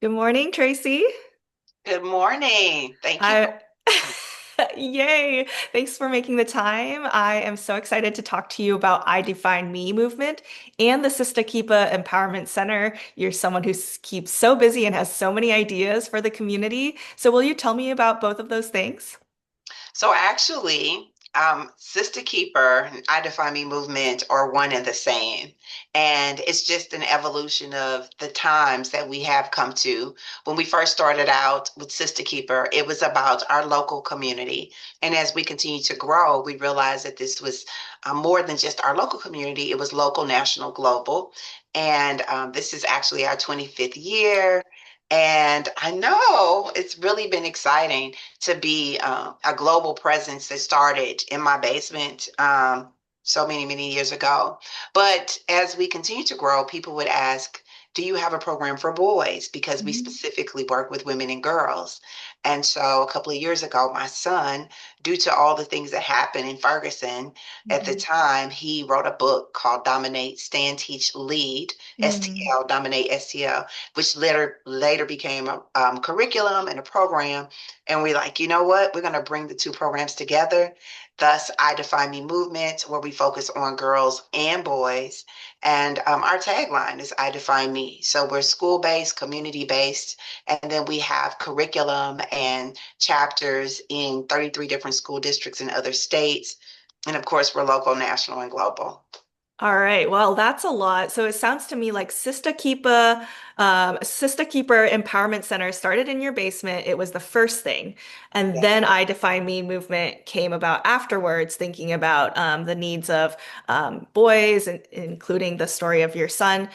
Good morning, Tracy. Good morning. Thank you for I Yay. Thanks for making the time. I am so excited to talk to you about I Define Me movement and the SistaKeeper Empowerment Center. You're someone who keeps so busy and has so many ideas for the community. So will you tell me about both of those things? Sister Keeper and I Define Me movement are one and the same. And it's just an evolution of the times that we have come to. When we first started out with Sister Keeper, it was about our local community. And as we continue to grow, we realized that this was more than just our local community, it was local, national, global. And this is actually our 25th year. And I know it's really been exciting to be a global presence that started in my basement so many, many years ago. But as we continue to grow, people would ask, do you have a program for boys? Because we Mhm. specifically work with women and girls. And so a couple of years ago, my son, due to all the things that happened in Ferguson at the Mhm. time, he wrote a book called Dominate, Stand, Teach, Lead, Mm. STL, Dominate STL, which later became a curriculum and a program. And we're like, you know what? We're going to bring the two programs together. Thus, I Define Me movement, where we focus on girls and boys. And our tagline is I Define Me. So we're school based, community based, and then we have curriculum and chapters in 33 different school districts in other states. And of course, we're local, national, and global. All right. Well, that's a lot. So it sounds to me like Sista Keeper Empowerment Center started in your basement. It was the first thing. And Yes. then I Define Me movement came about afterwards, thinking about the needs of boys, and including the story of your son.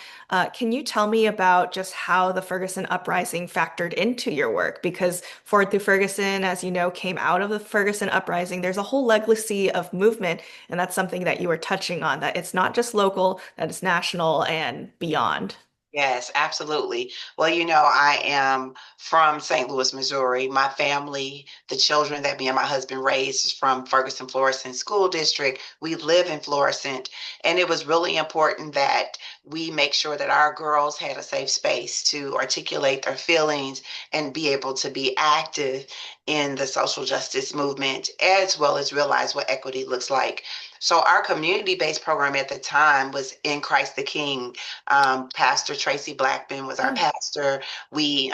Can you tell me about just how the Ferguson uprising factored into your work? Because Ford through Ferguson, as you know, came out of the Ferguson uprising. There's a whole legacy of movement, and that's something that you were touching on, that it's not just local, that it's national and beyond. Yes, absolutely. Well, I am from St. Louis, Missouri. My family, the children that me and my husband raised is from Ferguson Florissant School District. We live in Florissant, and it was really important that we make sure that our girls had a safe space to articulate their feelings and be able to be active in the social justice movement, as well as realize what equity looks like. So our community-based program at the time was In Christ the King. Pastor Tracy Blackman was our Oh. pastor. We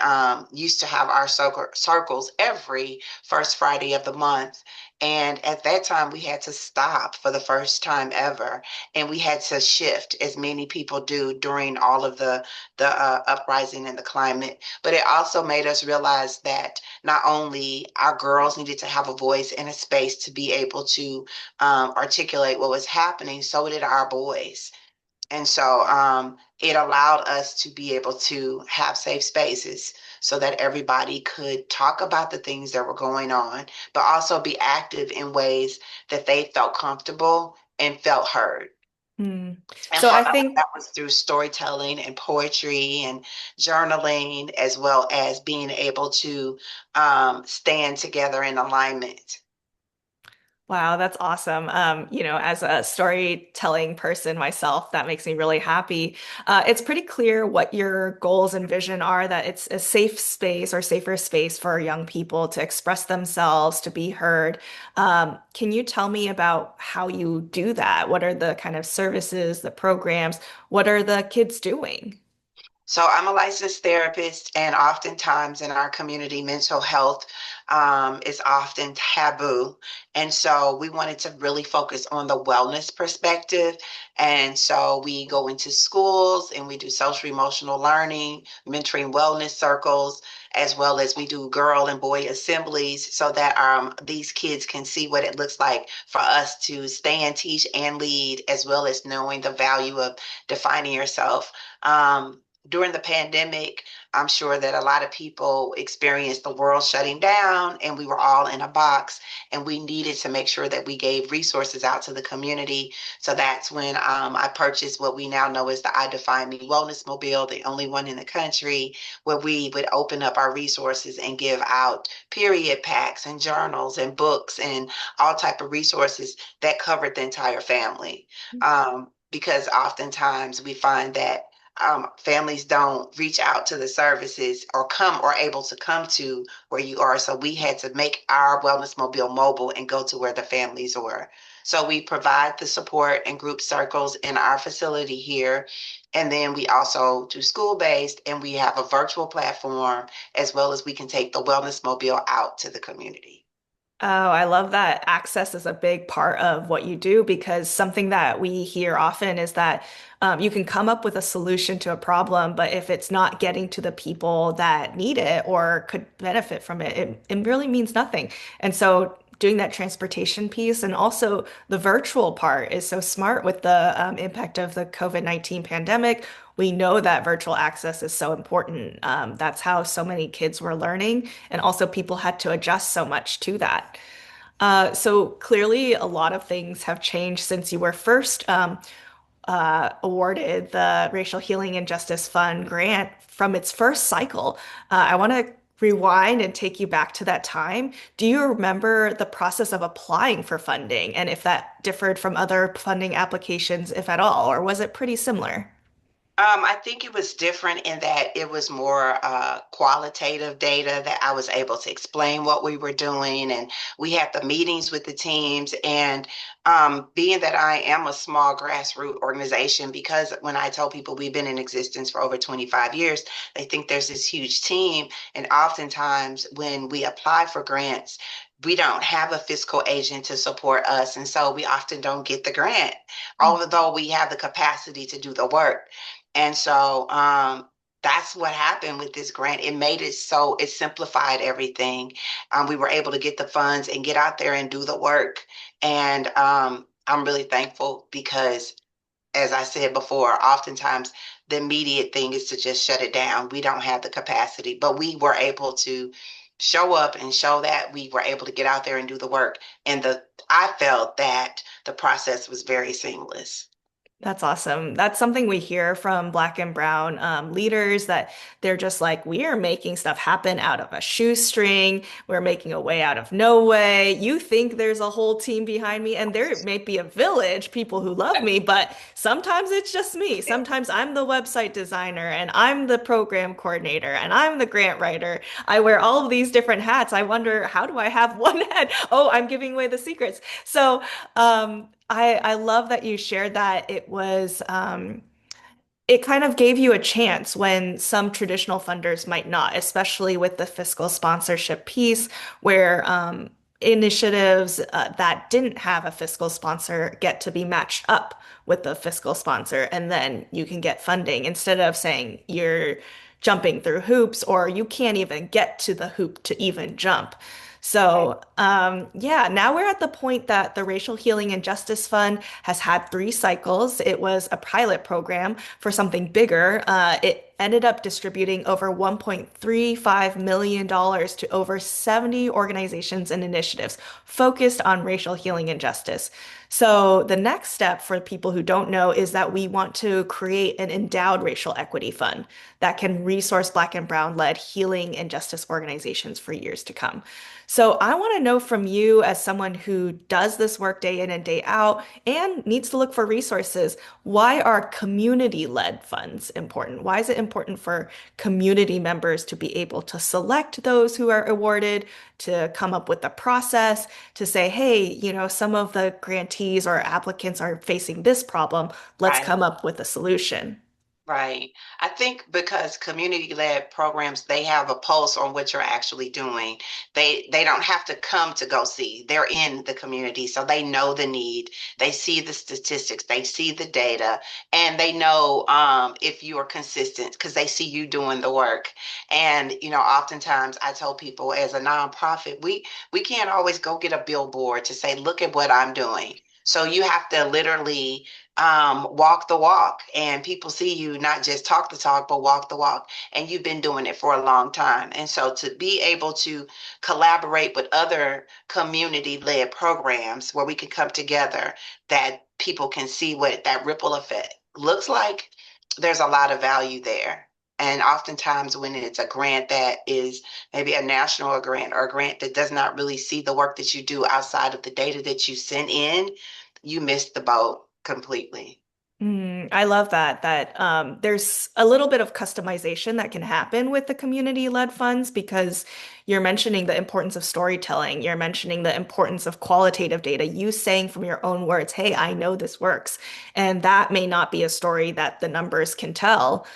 used to have our circles every first Friday of the month. And at that time, we had to stop for the first time ever, and we had to shift, as many people do during all of the uprising and the climate. But it also made us realize that not only our girls needed to have a voice and a space to be able to articulate what was happening, so did our boys. And so it allowed us to be able to have safe spaces so that everybody could talk about the things that were going on, but also be active in ways that they felt comfortable and felt heard. Hmm. And So for I us, think that was through storytelling and poetry and journaling, as well as being able to stand together in alignment. Wow, that's awesome. As a storytelling person myself, that makes me really happy. It's pretty clear what your goals and vision are, that it's a safe space or safer space for young people to express themselves, to be heard. Can you tell me about how you do that? What are the kind of services, the programs? What are the kids doing? So I'm a licensed therapist, and oftentimes in our community, mental health is often taboo. And so we wanted to really focus on the wellness perspective. And so we go into schools and we do social emotional learning, mentoring wellness circles, as well as we do girl and boy assemblies so that these kids can see what it looks like for us to stand, teach, and lead, as well as knowing the value of defining yourself. During the pandemic, I'm sure that a lot of people experienced the world shutting down and we were all in a box, and we needed to make sure that we gave resources out to the community. So that's when I purchased what we now know as the I Define Me Wellness Mobile, the only one in the country, where we would open up our resources and give out period packs and journals and books and all type of resources that covered the entire family. Because oftentimes we find that families don't reach out to the services or come or able to come to where you are. So we had to make our wellness mobile mobile and go to where the families were. So we provide the support and group circles in our facility here. And then we also do school-based, and we have a virtual platform as well as we can take the wellness mobile out to the community. Oh, I love that access is a big part of what you do because something that we hear often is that you can come up with a solution to a problem, but if it's not getting to the people that need it or could benefit from it, it really means nothing. And so doing that transportation piece and also the virtual part is so smart with the impact of the COVID-19 pandemic. We know that virtual access is so important. That's how so many kids were learning, and also people had to adjust so much to that. So clearly, a lot of things have changed since you were first awarded the Racial Healing and Justice Fund grant from its first cycle. I want to rewind and take you back to that time. Do you remember the process of applying for funding and if that differed from other funding applications, if at all, or was it pretty similar? I think it was different in that it was more qualitative data that I was able to explain what we were doing, and we had the meetings with the teams. And being that I am a small grassroots organization, because when I tell people we've been in existence for over 25 years, they think there's this huge team. And oftentimes, when we apply for grants, we don't have a fiscal agent to support us, and so we often don't get the grant, although we have the capacity to do the work. And so that's what happened with this grant. It made it so it simplified everything. We were able to get the funds and get out there and do the work. And I'm really thankful because, as I said before, oftentimes the immediate thing is to just shut it down. We don't have the capacity, but we were able to show up and show that we were able to get out there and do the work. And I felt that the process was very seamless. That's awesome. That's something we hear from Black and Brown leaders that they're just like, we are making stuff happen out of a shoestring. We're making a way out of no way. You think there's a whole team behind me, and there may be a village, people who love me, but sometimes it's just me. Sometimes I'm the website designer, and I'm the program coordinator, and I'm the grant writer. I wear all of these different hats. I wonder, how do I have one head? Oh, I'm giving away the secrets. So, I love that you shared that it kind of gave you a chance when some traditional funders might not, especially with the fiscal sponsorship piece, where initiatives that didn't have a fiscal sponsor get to be matched up with the fiscal sponsor, and then you can get funding instead of saying you're jumping through hoops or you can't even get to the hoop to even jump. So, yeah, now we're at the point that the Racial Healing and Justice Fund has had 3 cycles. It was a pilot program for something bigger. It ended up distributing over $1.35 million to over 70 organizations and initiatives focused on racial healing and justice. So the next step for people who don't know is that we want to create an endowed racial equity fund that can resource Black and Brown led healing and justice organizations for years to come. So I want to know from you, as someone who does this work day in and day out and needs to look for resources, why are community-led funds important? Why is it important for community members to be able to select those who are awarded, to come up with a process, to say, hey, some of the grantees or applicants are facing this problem. Let's Right. come up with a solution. Right. I think because community-led programs, they have a pulse on what you're actually doing. They don't have to come to go see. They're in the community, so they know the need. They see the statistics, they see the data, and they know if you are consistent because they see you doing the work. And oftentimes I tell people as a nonprofit, we can't always go get a billboard to say, look at what I'm doing. So you have to literally walk the walk, and people see you not just talk the talk but walk the walk, and you've been doing it for a long time. And so to be able to collaborate with other community-led programs where we can come together, that people can see what that ripple effect looks like, there's a lot of value there. And oftentimes when it's a grant that is maybe a national grant or a grant that does not really see the work that you do outside of the data that you send in, you miss the boat completely. I love that there's a little bit of customization that can happen with the community-led funds because you're mentioning the importance of storytelling. You're mentioning the importance of qualitative data. You saying from your own words, "Hey, I know this works," and that may not be a story that the numbers can tell.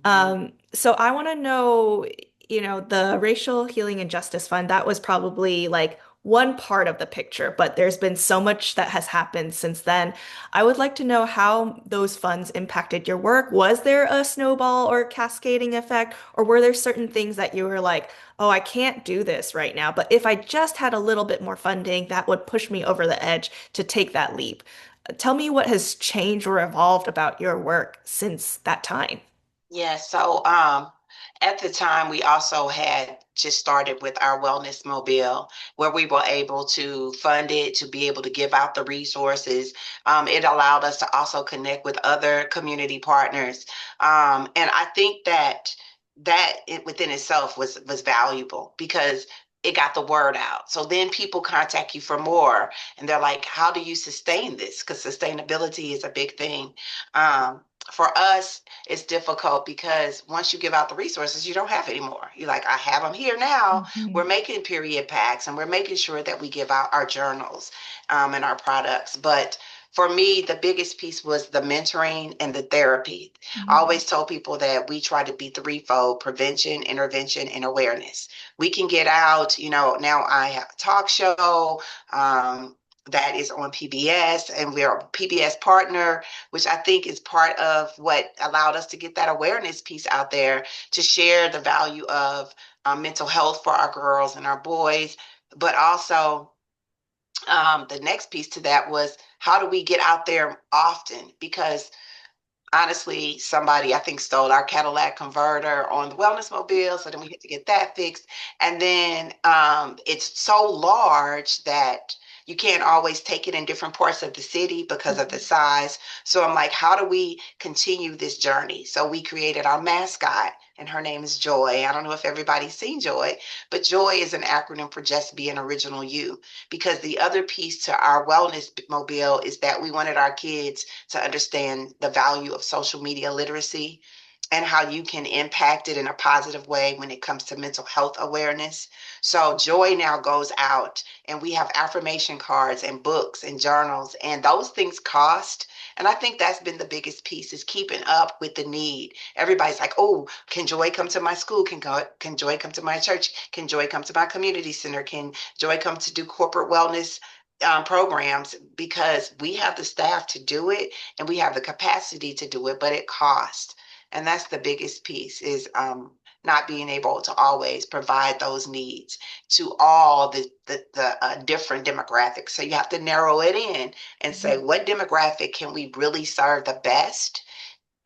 Mhm. So I want to know, the Racial Healing and Justice Fund, that was probably like one part of the picture, but there's been so much that has happened since then. I would like to know how those funds impacted your work. Was there a snowball or cascading effect, or were there certain things that you were like, oh, I can't do this right now, but if I just had a little bit more funding, that would push me over the edge to take that leap. Tell me what has changed or evolved about your work since that time. Yeah, so at the time we also had just started with our wellness mobile where we were able to fund it to be able to give out the resources. It allowed us to also connect with other community partners. And I think that within itself was valuable because it got the word out. So then people contact you for more and they're like, how do you sustain this? Because sustainability is a big thing. For us, it's difficult because once you give out the resources, you don't have any more. You're like, I have them here now. We're Mhm. making period packs and we're making sure that we give out our journals and our products. But for me, the biggest piece was the mentoring and the therapy. I Mhm. always told people that we try to be threefold: prevention, intervention, and awareness. We can get out, now I have a talk show. That is on PBS, and we're a PBS partner, which I think is part of what allowed us to get that awareness piece out there to share the value of mental health for our girls and our boys. But also, the next piece to that was how do we get out there often? Because honestly, somebody I think stole our Cadillac converter on the wellness mobile, so then we had to get that fixed. And then it's so large that you can't always take it in different parts of the city because of the Mhm. size. So I'm like, how do we continue this journey? So we created our mascot, and her name is Joy. I don't know if everybody's seen Joy, but Joy is an acronym for Just Be an Original You. Because the other piece to our wellness mobile is that we wanted our kids to understand the value of social media literacy and how you can impact it in a positive way when it comes to mental health awareness. So Joy now goes out and we have affirmation cards and books and journals, and those things cost. And I think that's been the biggest piece is keeping up with the need. Everybody's like, oh, can Joy come to my school? Can Joy come to my church? Can Joy come to my community center? Can Joy come to do corporate wellness programs? Because we have the staff to do it and we have the capacity to do it, but it costs. And that's the biggest piece is not being able to always provide those needs to all the different demographics. So you have to narrow it in and say, Mhm. what demographic can we really serve the best?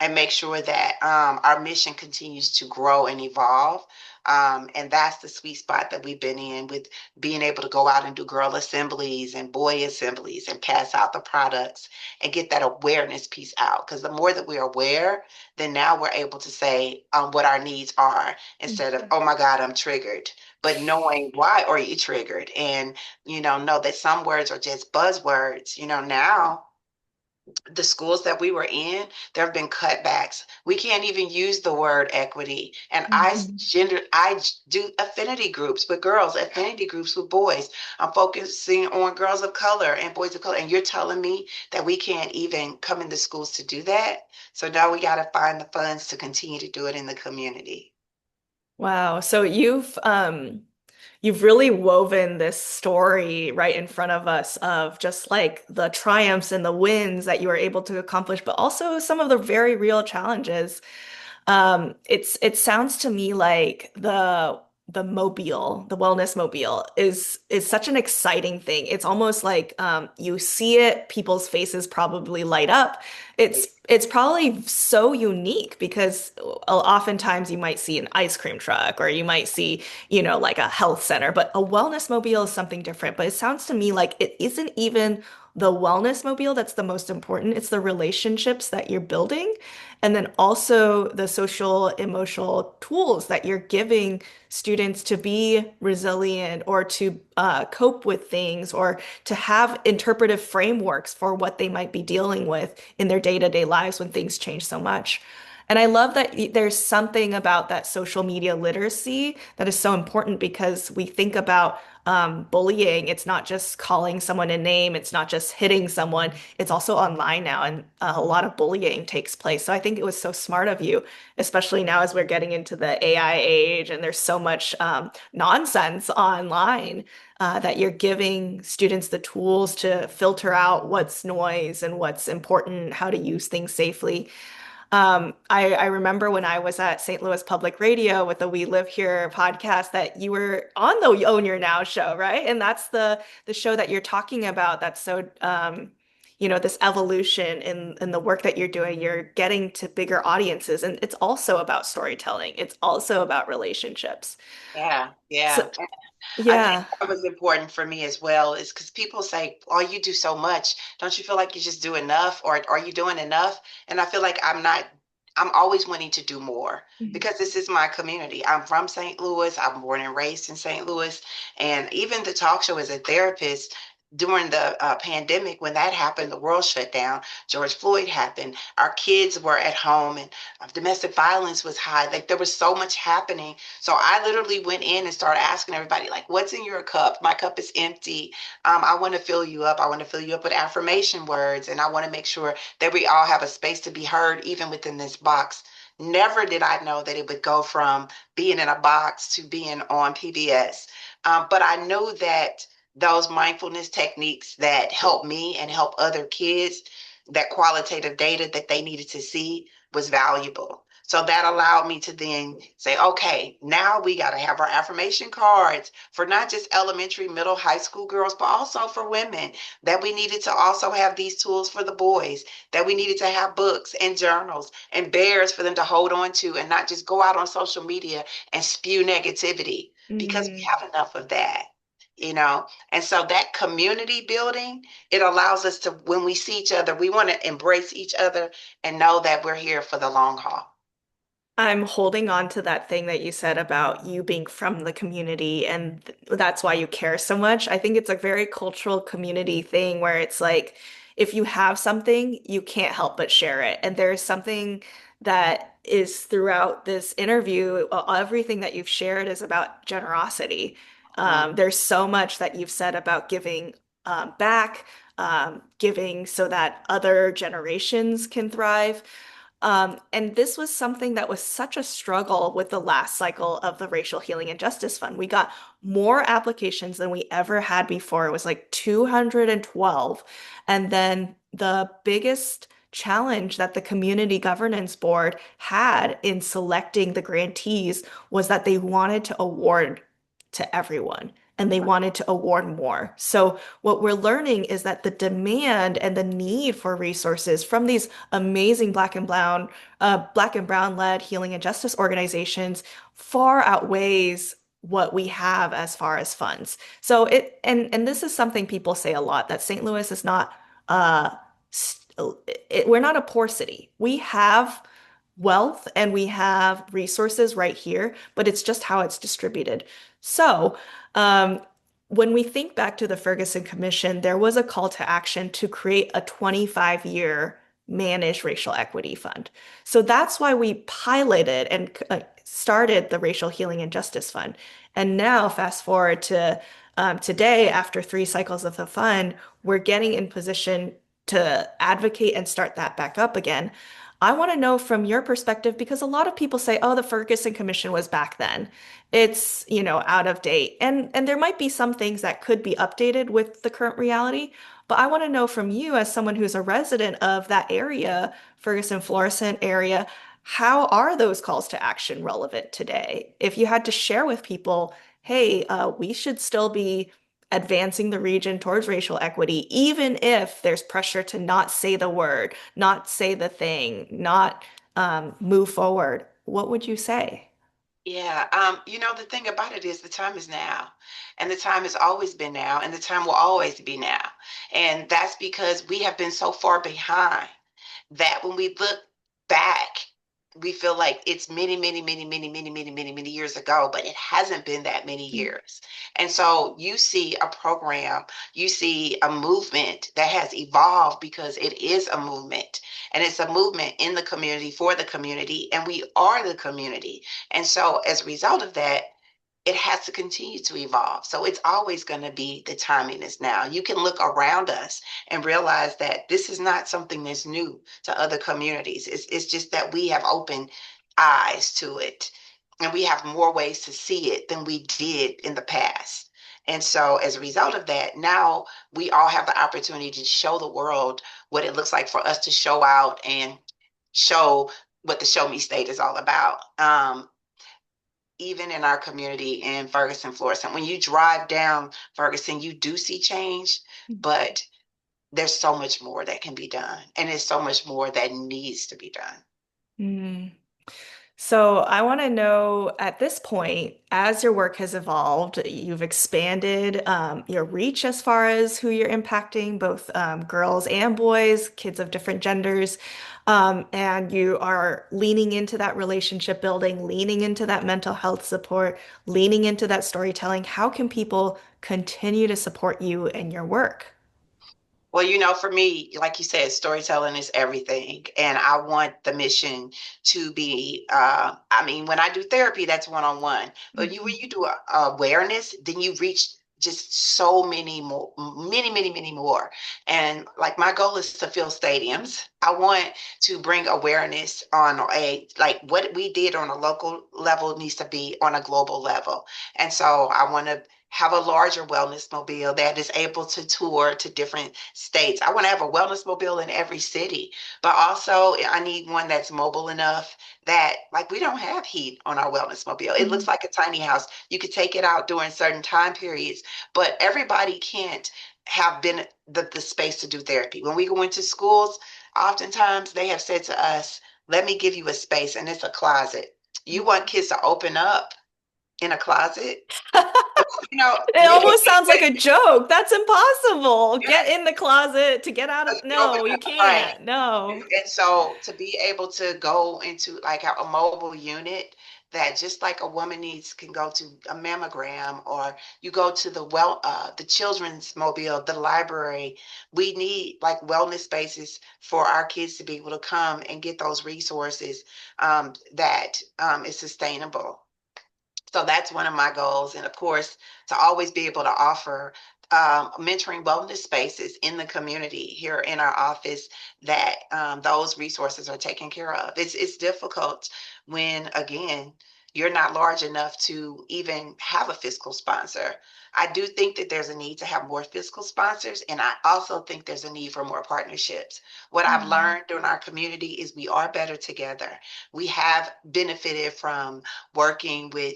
And make sure that our mission continues to grow and evolve. And that's the sweet spot that we've been in with being able to go out and do girl assemblies and boy assemblies and pass out the products and get that awareness piece out. Because the more that we're aware, then now we're able to say what our needs are instead of, Mhm. oh my God, I'm triggered. But knowing why are you triggered and, know that some words are just buzzwords. Now the schools that we were in, there have been cutbacks. We can't even use the word equity. And Mhm. I do affinity groups with girls, affinity groups with boys. I'm focusing on girls of color and boys of color. And you're telling me that we can't even come into schools to do that? So now we got to find the funds to continue to do it in the community. Wow. So you've really woven this story right in front of us of just like the triumphs and the wins that you were able to accomplish, but also some of the very real challenges. It sounds to me like the wellness mobile is such an exciting thing. It's almost like you see it, people's faces probably light up. It's probably so unique because oftentimes you might see an ice cream truck or you might see, like a health center, but a wellness mobile is something different. But it sounds to me like it isn't even the wellness mobile that's the most important. It's the relationships that you're building. And then also the social emotional tools that you're giving students to be resilient or to cope with things or to have interpretive frameworks for what they might be dealing with in their day-to-day lives when things change so much. And I love that there's something about that social media literacy that is so important because we think about bullying. It's not just calling someone a name, it's not just hitting someone, it's also online now, and a lot of bullying takes place. So I think it was so smart of you, especially now as we're getting into the AI age and there's so much nonsense online, that you're giving students the tools to filter out what's noise and what's important, how to use things safely. I remember when I was at St. Louis Public Radio with the We Live Here podcast that you were on the Own Your Now show, right? And that's the show that you're talking about. That's so this evolution in the work that you're doing. You're getting to bigger audiences, and it's also about storytelling. It's also about relationships. Yeah, So yeah. I think yeah. that was important for me as well, is because people say, "Oh, you do so much. Don't you feel like you just do enough, or are you doing enough?" And I feel like I'm not. I'm always wanting to do more because this is my community. I'm from St. Louis. I'm born and raised in St. Louis, and even the talk show as a therapist. During the pandemic, when that happened, the world shut down. George Floyd happened. Our kids were at home, and domestic violence was high. Like there was so much happening, so I literally went in and started asking everybody, like, what's in your cup? My cup is empty. I want to fill you up. I want to fill you up with affirmation words. And I want to make sure that we all have a space to be heard, even within this box. Never did I know that it would go from being in a box to being on PBS. But I knew that those mindfulness techniques that help me and help other kids, that qualitative data that they needed to see was valuable. So that allowed me to then say, okay, now we got to have our affirmation cards for not just elementary, middle, high school girls, but also for women. That we needed to also have these tools for the boys, that we needed to have books and journals and bears for them to hold on to and not just go out on social media and spew negativity because we Mm. have enough of that. And so that community building, it allows us to, when we see each other, we want to embrace each other and know that we're here for the long haul. I'm holding on to that thing that you said about you being from the community, and that's why you care so much. I think it's a very cultural community thing where it's like if you have something, you can't help but share it. And there's something that is throughout this interview, everything that you've shared is about generosity. Mm. There's so much that you've said about giving back, giving so that other generations can thrive. And this was something that was such a struggle with the last cycle of the Racial Healing and Justice Fund. We got more applications than we ever had before. It was like 212. And then the biggest challenge that the Community Governance Board had in selecting the grantees was that they wanted to award to everyone and they wanted to award more. So what we're learning is that the demand and the need for resources from these amazing Black and Brown led healing and justice organizations far outweighs what we have as far as funds. So and this is something people say a lot that St. Louis is not uh we're not a poor city. We have wealth and we have resources right here, but it's just how it's distributed. So, um, when we think back to the Ferguson Commission, there was a call to action to create a 25-year managed racial equity fund. So that's why we piloted and started the Racial Healing and Justice Fund. And now, fast forward to today, after 3 cycles of the fund, we're getting in position to advocate and start that back up again. I want to know from your perspective because a lot of people say, "Oh, the Ferguson Commission was back then. It's, out of date." And there might be some things that could be updated with the current reality, but I want to know from you as someone who's a resident of that area, Ferguson Florissant area, how are those calls to action relevant today? If you had to share with people, "Hey, we should still be advancing the region towards racial equity, even if there's pressure to not say the word, not say the thing, not move forward," what would you say? Yeah, the thing about it is the time is now, and the time has always been now, and the time will always be now. And that's because we have been so far behind that when we look back, we feel like it's many, many, many, many, many, many, many, many years ago, but it hasn't been that many years. And so you see a program, you see a movement that has evolved because it is a movement. And it's a movement in the community for the community, and we are the community. And so as a result of that, it has to continue to evolve. So it's always going to be the timing is now. You can look around us and realize that this is not something that's new to other communities. It's just that we have opened eyes to it and we have more ways to see it than we did in the past. And so as a result of that, now we all have the opportunity to show the world what it looks like for us to show out and show what the Show Me State is all about. Even in our community in Ferguson, Florissant. When you drive down Ferguson, you do see change, but there's so much more that can be done, and there's so much more that needs to be done. Mm. So I want to know at this point, as your work has evolved, you've expanded your reach as far as who you're impacting, both girls and boys, kids of different genders, and you are leaning into that relationship building, leaning into that mental health support, leaning into that storytelling. How can people continue to support you and your work? Well, for me, like you said, storytelling is everything. And I want the mission to be, I mean, when I do therapy, that's one-on-one. But when you do awareness, then you reach just so many more, many, many, many more. And like my goal is to fill stadiums. I want to bring awareness on like what we did on a local level needs to be on a global level. And so I want to have a larger wellness mobile that is able to tour to different states. I want to have a wellness mobile in every city, but also I need one that's mobile enough that, like, we don't have heat on our wellness mobile. It looks Mhm. like a tiny house. You could take it out during certain time periods, but everybody can't have been the space to do therapy. When we go into schools, oftentimes they have said to us, let me give you a space, and it's a closet. You want kids to open up in a closet? You know, It we almost sounds like a joke. That's impossible. Get in the closet to get out of. open No, you up the brain. can't. No. And so to be able to go into like a mobile unit that just like a woman needs can go to a mammogram or you go to the children's mobile, the library. We need like wellness spaces for our kids to be able to come and get those resources that is sustainable. So that's one of my goals. And of course, to always be able to offer mentoring wellness spaces in the community here in our office that those resources are taken care of. It's difficult when, again, you're not large enough to even have a fiscal sponsor. I do think that there's a need to have more fiscal sponsors, and I also think there's a need for more partnerships. What I've Mhm. learned in our community is we are better together. We have benefited from working with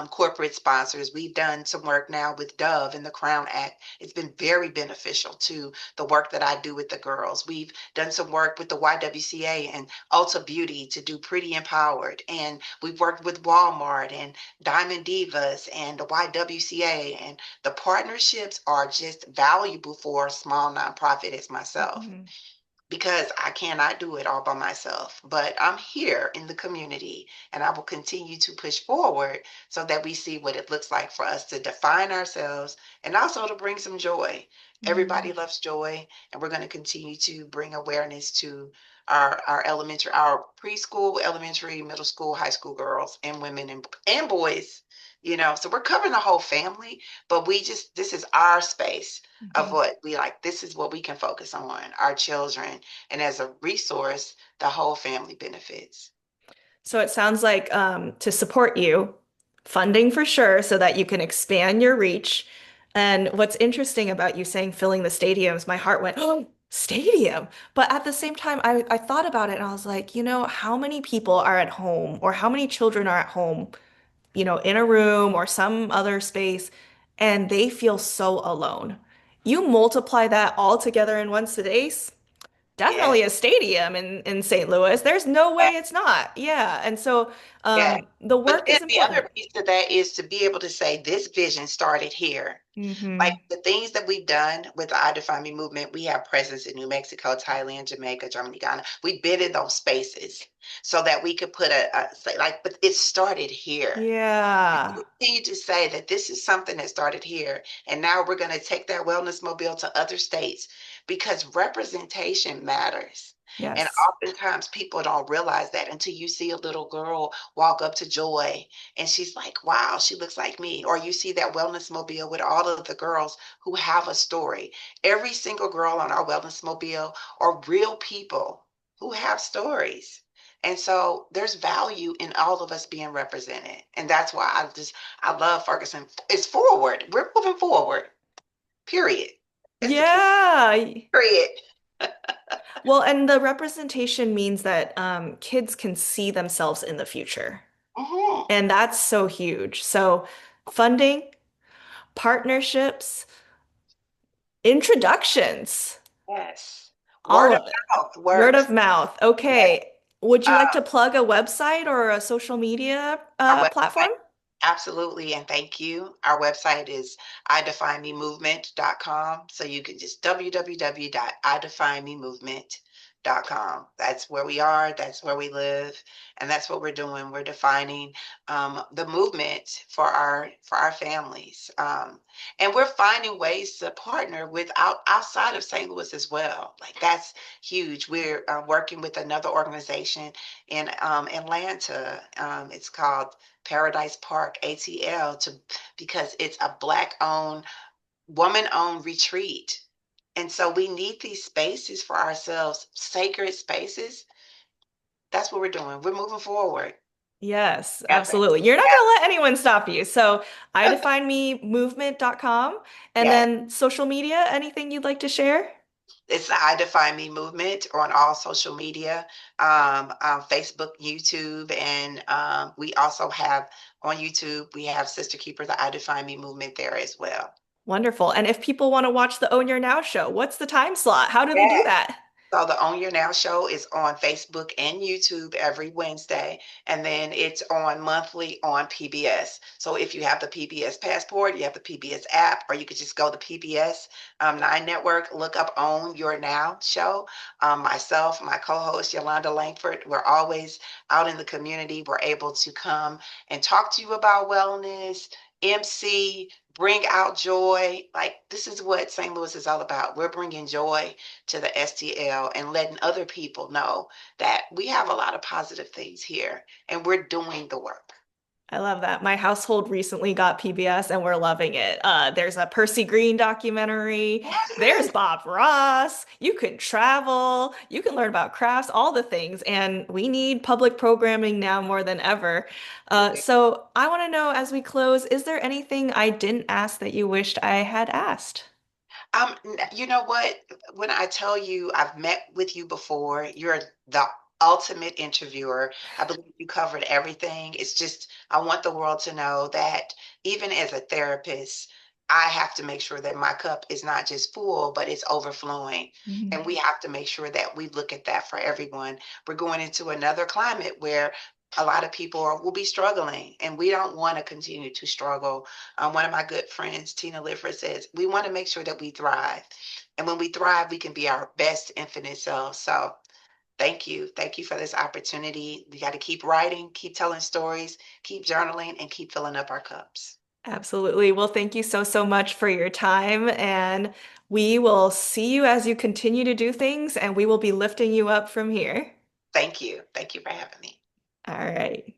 corporate sponsors. We've done some work now with Dove and the Crown Act. It's been very beneficial to the work that I do with the girls. We've done some work with the YWCA and Ulta Beauty to do Pretty Empowered. And we've worked with Walmart and Diamond Divas and the YWCA. And the partnerships are just valuable for a small nonprofit as myself Mhm. because I cannot do it all by myself. But I'm here in the community and I will continue to push forward so that we see what it looks like for us to define ourselves and also to bring some joy. Everybody Mhm. loves joy, and we're going to continue to bring awareness to our elementary, our preschool, elementary, middle school, high school girls and women and boys. So we're covering the whole family, but this is our space of Mhm. what we like. This is what we can focus on, our children. And as a resource, the whole family benefits. So it sounds like to support you, funding for sure, so that you can expand your reach. And what's interesting about you saying filling the stadiums, my heart went, oh, stadium. But at the same time, I thought about it and I was like, how many people are at home or how many children are at home, in a room or some other space, and they feel so alone. You multiply that all together in one space, Yes, definitely a stadium in St. Louis. There's no way yes, it's not. Yeah. And so yes. the But work then is the important. other piece of that is to be able to say this vision started here. Like Hmm. the things that we've done with the I Define Me movement, we have presence in New Mexico, Thailand, Jamaica, Germany, Ghana. We've been in those spaces so that we could put say like, but it started here. Yeah. Continue to say that this is something that started here, and now we're going to take that wellness mobile to other states because representation matters. And Yes. oftentimes people don't realize that until you see a little girl walk up to Joy and she's like, wow, she looks like me. Or you see that wellness mobile with all of the girls who have a story. Every single girl on our wellness mobile are real people who have stories. And so there's value in all of us being represented. And that's why I love Ferguson. It's forward. We're moving forward. Period. It's the key. Yeah. Period. Well, and the representation means that kids can see themselves in the future. Mhm. And that's so huge. So, funding, partnerships, introductions, Yes. all Word of of it. mouth Word works. of mouth. Yes. Okay. Would you like Uh, to plug a website or a social media our website. platform? Absolutely, and thank you. Our website is iDefineMeMovement.com. So you can just www.iDefineMeMovement.com. That's where we are, that's where we live, and that's what we're doing. We're defining the movement for our families. And we're finding ways to partner with outside of St. Louis as well. Like that's huge. We're working with another organization in Atlanta. It's called Paradise Park ATL to because it's a black owned, woman owned retreat. And so we need these spaces for ourselves, sacred spaces. That's what we're doing. We're moving forward Yes, together. absolutely. You're not going Together. to let anyone stop you. So, iDefineMeMovement.com and Yes. then social media, anything you'd like to share? It's the I Define Me movement on all social media, Facebook, YouTube, and we also have on YouTube, we have Sister Keeper, the I Define Me movement there as well. Wonderful. And if people want to watch the Own Your Now show, what's the time slot? How do they do Yes. that? So the Own Your Now show is on Facebook and YouTube every Wednesday, and then it's on monthly on PBS. So if you have the PBS passport, you have the PBS app, or you could just go to PBS 9 Network, look up Own Your Now show. Myself, my co-host Yolanda Langford, we're always out in the community. We're able to come and talk to you about wellness, MC, bring out joy. Like this is what St. Louis is all about. We're bringing joy to the STL and letting other people know that we have a lot of positive things here and we're doing the work. I love that. My household recently got PBS and we're loving it. There's a Percy Green documentary. There's Yes. Bob Ross. You can travel. You can learn about crafts, all the things. And we need public programming now more than ever. So I want to know as we close, is there anything I didn't ask that you wished I had asked? You know what? When I tell you I've met with you before, you're the ultimate interviewer. I believe you covered everything. It's just, I want the world to know that even as a therapist, I have to make sure that my cup is not just full, but it's overflowing. And we have to make sure that we look at that for everyone. We're going into another climate where a lot of people will be struggling, and we don't want to continue to struggle. One of my good friends, Tina Lifford, says, we want to make sure that we thrive. And when we thrive, we can be our best infinite self. So thank you. Thank you for this opportunity. We got to keep writing, keep telling stories, keep journaling, and keep filling up our cups. Absolutely. Well, thank you so, so much for your time. And we will see you as you continue to do things, and we will be lifting you up from here. Thank you. Thank you for having me. All right.